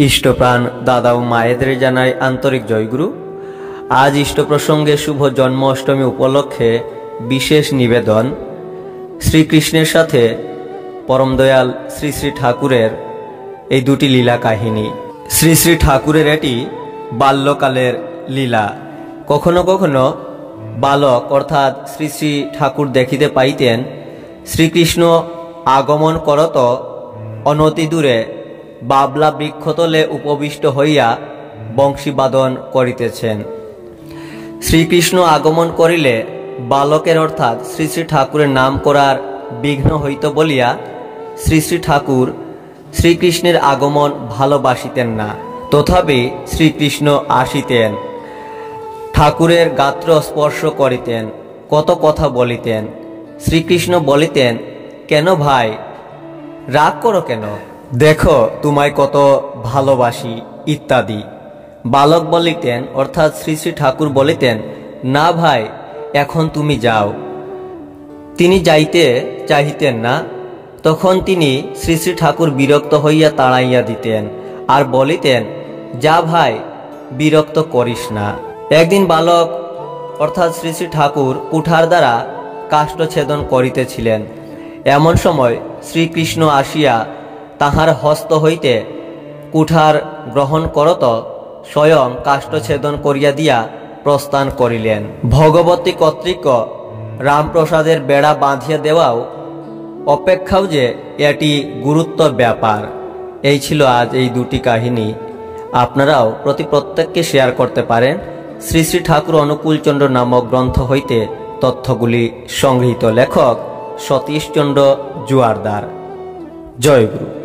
ইষ্টপ্রাণ দাদা ও মায়েদের জানাই আন্তরিক জয়গুরু। আজ ইষ্ট প্রসঙ্গে শুভ জন্ম অষ্টমী উপলক্ষে বিশেষ নিবেদন শ্রীকৃষ্ণের সাথে পরম দয়াল শ্রী শ্রী ঠাকুরের এই দুটি লীলা কাহিনী। শ্রী শ্রী ঠাকুরের এটি বাল্যকালের লীলা। কখনো কখনো বালক অর্থাৎ শ্রী শ্রী ঠাকুর দেখিতে পাইতেন শ্রীকৃষ্ণ আগমন করত অনতি দূরে বাবলা বৃক্ষতলে উপবিষ্ট হইয়া বংশীবাদন করিতেছেন। শ্রীকৃষ্ণ আগমন করিলে বালকের অর্থাৎ শ্রী শ্রী ঠাকুরের নাম করার বিঘ্ন হইত বলিয়া শ্রী শ্রী ঠাকুর শ্রীকৃষ্ণের আগমন ভালোবাসিতেন না। তথাপি শ্রীকৃষ্ণ আসিতেন, ঠাকুরের গাত্র স্পর্শ করিতেন, কত কথা বলিতেন। শ্রীকৃষ্ণ বলিতেন, কেন ভাই রাগ করো কেন, দেখো তোমায় কত ভালোবাসি ইত্যাদি। বালক বলিতেন অর্থাৎ শ্রী শ্রী ঠাকুর বলিতেন, না ভাই এখন তুমি যাও। তিনি যাইতে চাহিতেন না। তখন তিনি শ্রী শ্রী ঠাকুর বিরক্ত হইয়া তাড়াইয়া দিতেন আর বলিতেন, যা ভাই বিরক্ত করিস না। একদিন বালক অর্থাৎ শ্রী শ্রী ঠাকুর কুঠার দ্বারা কাষ্ঠছেদন করিতেছিলেন। এমন সময় শ্রীকৃষ্ণ আসিয়া তাহার হস্ত হইতে কুঠার গ্রহণ করত স্বয়ং কাষ্ঠছেদন করিয়া দিয়া প্রস্থান করিলেন। ভগবতী কর্তৃক রামপ্রসাদের বেড়া বাঁধিয়া দেওয়াও অপেক্ষাও যে এটি গুরুত্ব ব্যাপার। এই ছিল আজ এই দুটি কাহিনী। আপনারাও প্রত্যেককে শেয়ার করতে পারেন। শ্রী শ্রী ঠাকুর অনুকূলচন্দ্র নামক গ্রন্থ হইতে তথ্যগুলি সংগৃহীত। লেখক সতীশচন্দ্র জুয়ারদার। জয় গুরু।